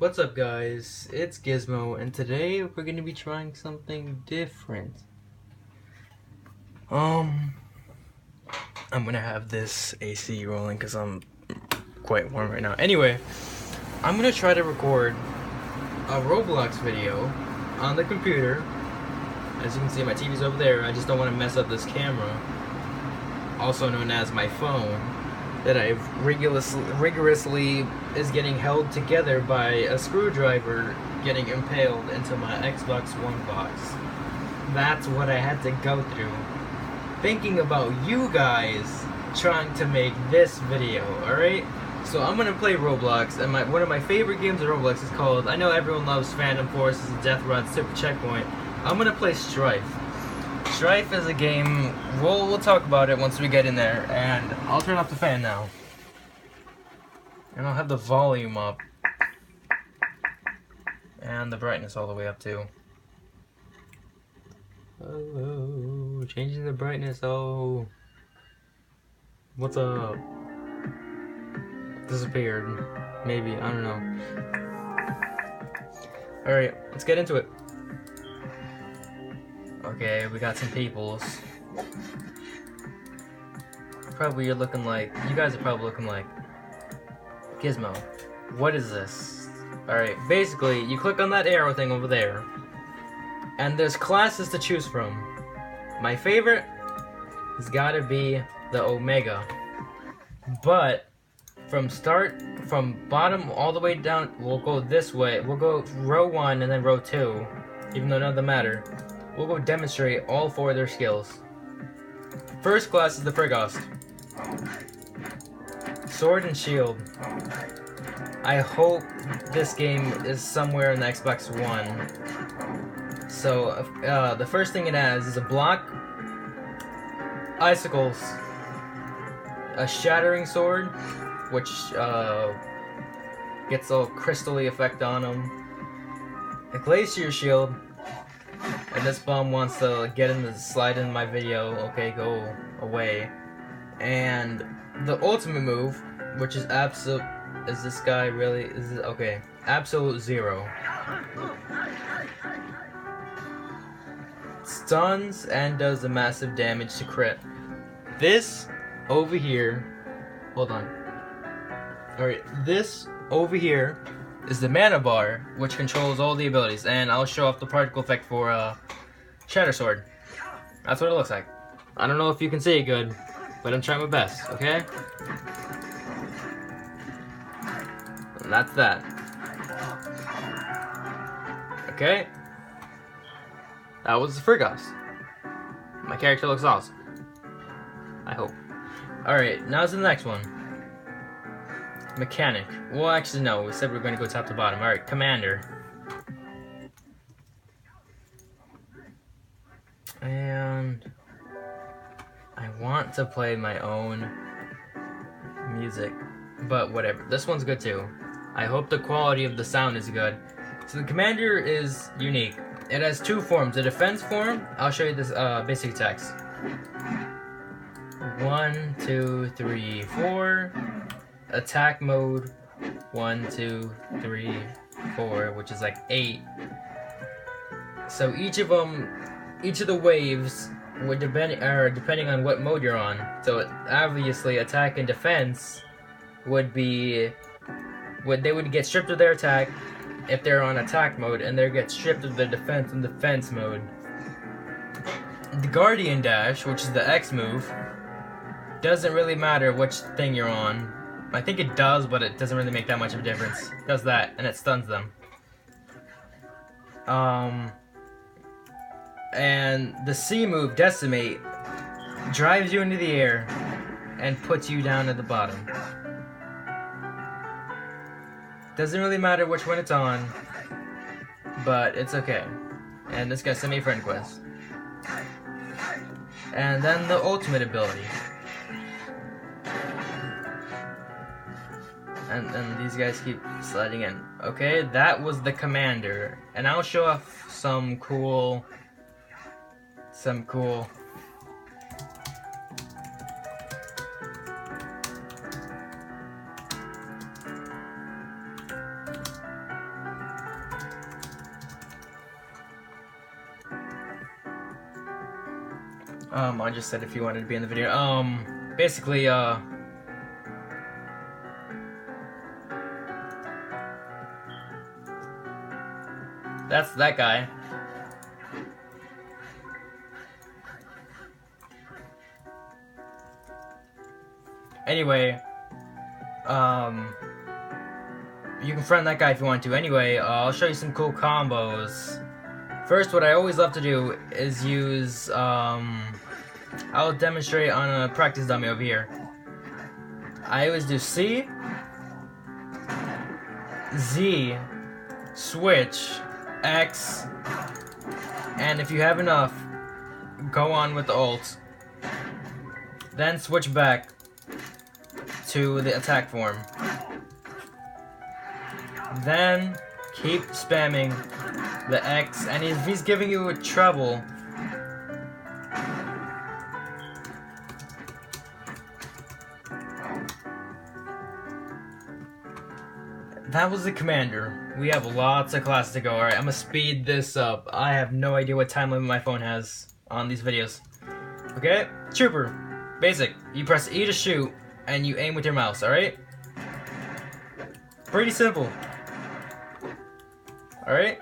What's up, guys? It's Gizmo, and today we're gonna be trying something different. I'm gonna have this AC rolling because I'm quite warm right now. Anyway, I'm gonna try to record a Roblox video on the computer. As you can see, my TV's over there. I just don't want to mess up this camera, also known as my phone, that I've rigorously is getting held together by a screwdriver getting impaled into my Xbox One box. That's what I had to go through, thinking about you guys trying to make this video. Alright, so I'm gonna play Roblox, and one of my favorite games of Roblox is called, I know everyone loves Phantom Forces and Death Run, Super Checkpoint. I'm gonna play Strife. Strife is a game, we'll talk about it once we get in there, and I'll turn off the fan now. And I'll have the volume up. And the brightness all the way up too. Oh, changing the brightness, oh. What's up? Disappeared. Maybe, I don't know. Alright, let's get into it. Okay, we got some peoples. Probably you're looking like, you guys are probably looking like, Gizmo, what is this? Alright, basically, you click on that arrow thing over there, and there's classes to choose from. My favorite has gotta be the Omega. But, from bottom all the way down, we'll go this way. We'll go row 1 and then row 2, even though none of them matter. We'll go demonstrate all 4 of their skills. First class is the Frigost. Sword and Shield. I hope this game is somewhere in the Xbox One. So, the first thing it has is a block, icicles, a shattering sword, which gets a crystally effect on them, a glacier shield. And this bum wants to slide in my video. Okay, go away. And the ultimate move, which is absolute. Is this guy really? Is it okay? Absolute zero. Stuns and does the massive damage to crit. This over here. Hold on. Alright, this over here is the mana bar, which controls all the abilities, and I'll show off the particle effect for Shatter Sword. That's what it looks like. I don't know if you can see it good, but I'm trying my best, okay? And that's that. Okay? That was the Frigost. My character looks awesome. I hope. Alright, now to the next one. Mechanic. Well, actually, no. We said we were going to go top to bottom. Alright, Commander. And I want to play my own music, but whatever. This one's good too. I hope the quality of the sound is good. So the Commander is unique. It has 2 forms. A defense form. I'll show you this basic attacks. 1, 2, 3, 4. Attack mode 1, 2, 3, 4, which is like 8. So each of the waves would depending on what mode you're on. So obviously, attack and defense would be they would get stripped of their attack if they're on attack mode, and they get stripped of their defense in defense mode. The Guardian Dash, which is the X move, doesn't really matter which thing you're on. I think it does, but it doesn't really make that much of a difference. It does that, and it stuns them. And the C move, Decimate, drives you into the air and puts you down at the bottom. Doesn't really matter which one it's on, but it's okay. And this guy sent me a friend request. And then the ultimate ability. And these guys keep sliding in. Okay, that was the Commander. And I'll show off some cool... I just said if you wanted to be in the video. Basically, that's that guy. Anyway, you can friend that guy if you want to. Anyway, I'll show you some cool combos. First, what I always love to do is use, I'll demonstrate on a practice dummy over here. I always do C, Z, switch, X, and if you have enough, go on with the ult. Then switch back to the attack form. Then keep spamming the X, and if he's giving you a trouble, that was the commander. We have lots of classes to go. Alright, I'm gonna speed this up. I have no idea what time limit my phone has on these videos. Okay? Trooper. Basic. You press E to shoot, and you aim with your mouse, alright? Pretty simple. Alright?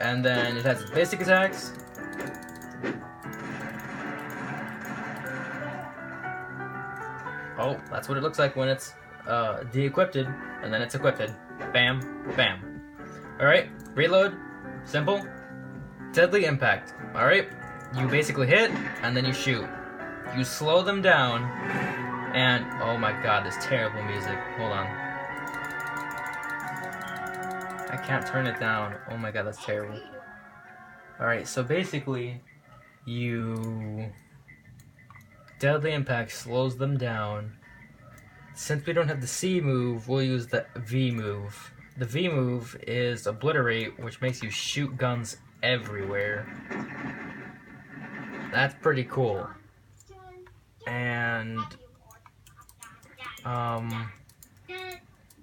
And then it has its basic attacks. Oh, that's what it looks like when it's de-equipped, and then it's equipped. Bam, bam. Alright, reload, simple. Deadly impact. Alright, you basically hit, and then you shoot. You slow them down, and oh my god, this terrible music. Hold on. I can't turn it down. Oh my god, that's terrible. Alright, so basically, Deadly impact slows them down. Since we don't have the C move, we'll use the V move. The V move is obliterate, which makes you shoot guns everywhere. That's pretty cool. And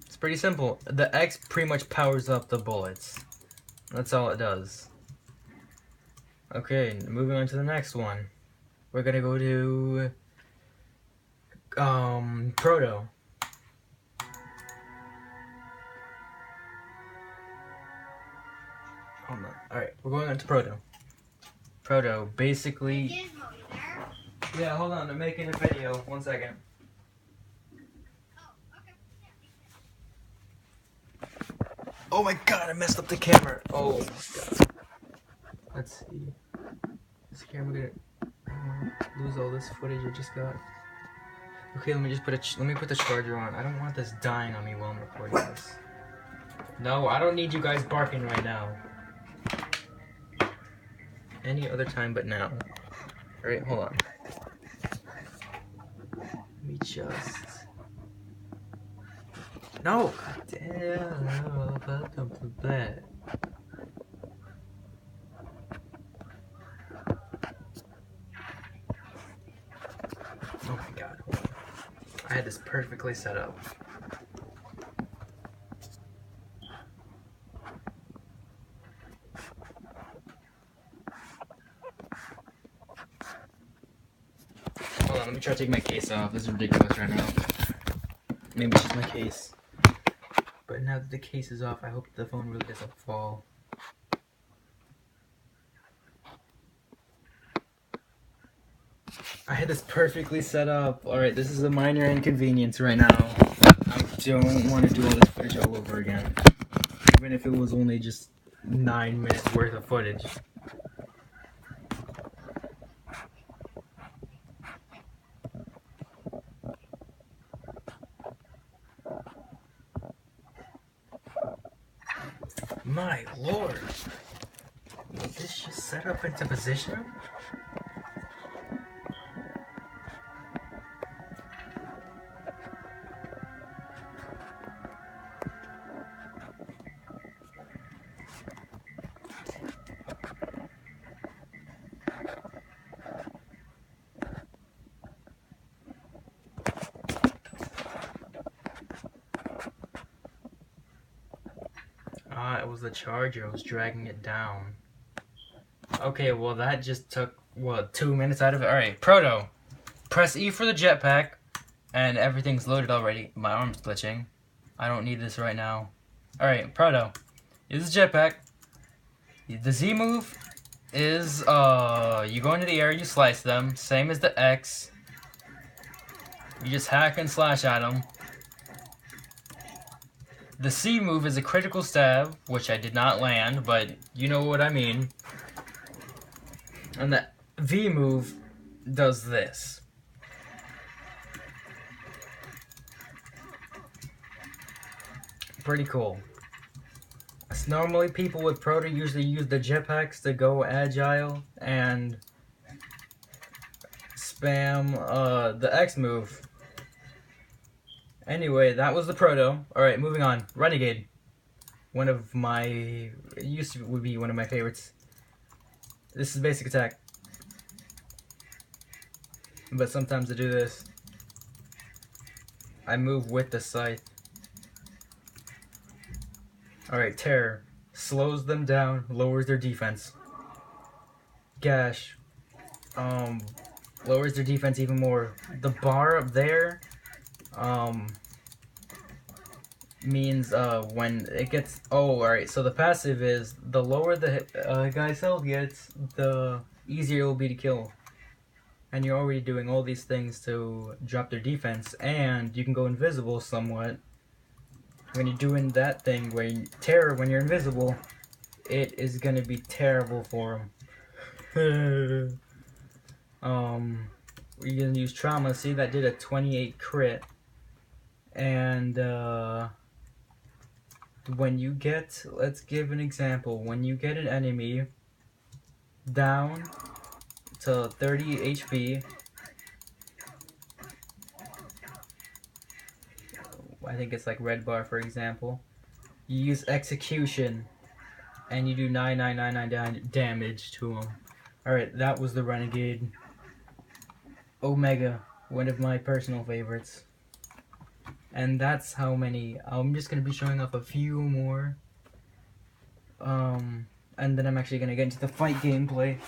it's pretty simple. The X pretty much powers up the bullets. That's all it does. Okay, moving on to the next one. We're gonna go to Proto. Hold on. Alright, we're going on to Proto. Proto, basically... Yeah, hold on, I'm making a video. 1 second. Oh my god, I messed up the camera. Oh my god. Let's see. Is the camera gonna lose all this footage I just got? Okay, let me put the charger on. I don't want this dying on me while I'm recording this. No, I don't need you guys barking right now. Any other time but now. Alright, hold on. Let me just... No! God damn, welcome to bed. Oh my god. I had this perfectly set up. Hold on, let me try to take my case off. This is ridiculous right now. Maybe it's just my case. But now that the case is off, I hope the phone really doesn't fall. I had this perfectly set up. Alright, this is a minor inconvenience right now. I don't want to do all this footage all over again. Even if it was only just 9 minutes worth of footage. My lord! Was this just set up into position? Ah, it was the charger. I was dragging it down. Okay, well that just took what, 2 minutes out of it? Alright, Proto. Press E for the jetpack, and everything's loaded already. My arm's glitching. I don't need this right now. Alright, Proto. Use the jetpack. The Z move is, you go into the air, you slice them. Same as the X. You just hack and slash at them. The C move is a critical stab, which I did not land, but you know what I mean. And the V move does this. Pretty cool. So normally people with Proto usually use the jetpacks to go agile and spam the X move. Anyway, that was the Proto. Alright, moving on. Renegade. One of my... It used to would be one of my favorites. This is basic attack. But sometimes I do this. I move with the scythe. Alright, Terror. Slows them down, lowers their defense. Gash. Lowers their defense even more. The bar up there, means, when it gets... Oh, alright, so the passive is, the lower the guy's health gets, the easier it will be to kill. And you're already doing all these things to drop their defense, and you can go invisible somewhat. When you're doing that thing where Terror, when you're invisible, it is gonna be terrible for him. We're gonna use Trauma. See, that did a 28 crit. And when you get, let's give an example. When you get an enemy down to 30 HP, I think it's like red bar for example, you use Execution and you do 9999 damage to him. Alright, that was the Renegade. Omega, one of my personal favorites. And that's how many. I'm just gonna be showing off a few more. And then I'm actually gonna get into the fight gameplay,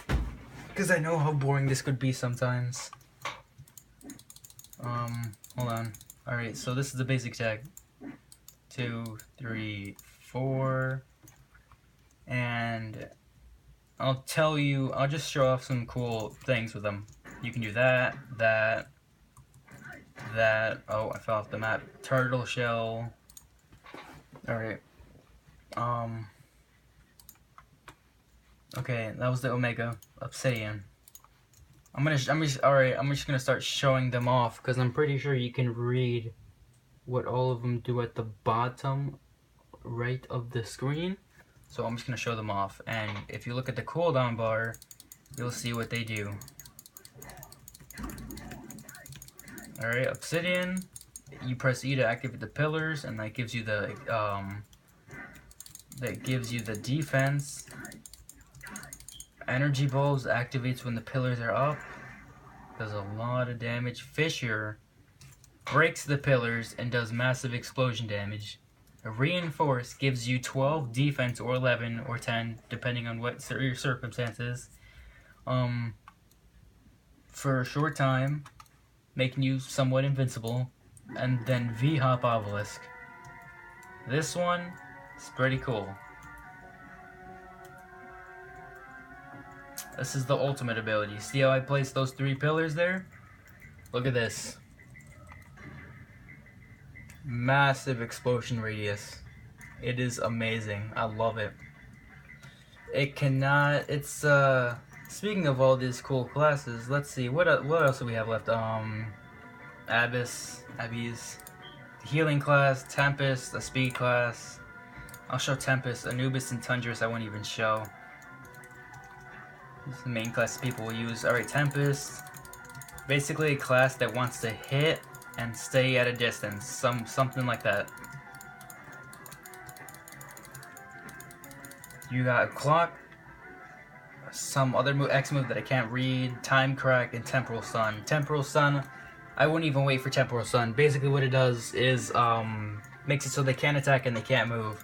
because I know how boring this could be sometimes. Hold on. Alright, so this is the basic attack. 2, 3, 4. And I'll just show off some cool things with them. You can do that. Oh, I fell off the map. Turtle shell. Alright. Okay, that was the Omega. Obsidian. I'm just gonna start showing them off, because I'm pretty sure you can read what all of them do at the bottom right of the screen. So I'm just gonna show them off, and if you look at the cooldown bar, you'll see what they do. Alright, Obsidian, you press E to activate the pillars, and that gives you the defense. Energy Bulbs activates when the pillars are up. Does a lot of damage. Fissure breaks the pillars and does massive explosion damage. Reinforce gives you 12 defense, or 11 or 10 depending on what your circumstances, for a short time, making you somewhat invincible. And then V-Hop Obelisk. This one is pretty cool. This is the ultimate ability. See how I placed those 3 pillars there? Look at this. Massive explosion radius. It is amazing. I love it. It's speaking of all these cool classes, let's see, what else do we have left? Abyss, healing class, Tempest, a speed class. I'll show Tempest. Anubis and Tundrus I won't even show. This is the main class people will use. Alright, Tempest. Basically a class that wants to hit and stay at a distance. Something like that. You got Clock, some other X move that I can't read, Time Crack, and Temporal Sun. Temporal Sun, I wouldn't even wait for Temporal Sun. Basically what it does is makes it so they can't attack and they can't move.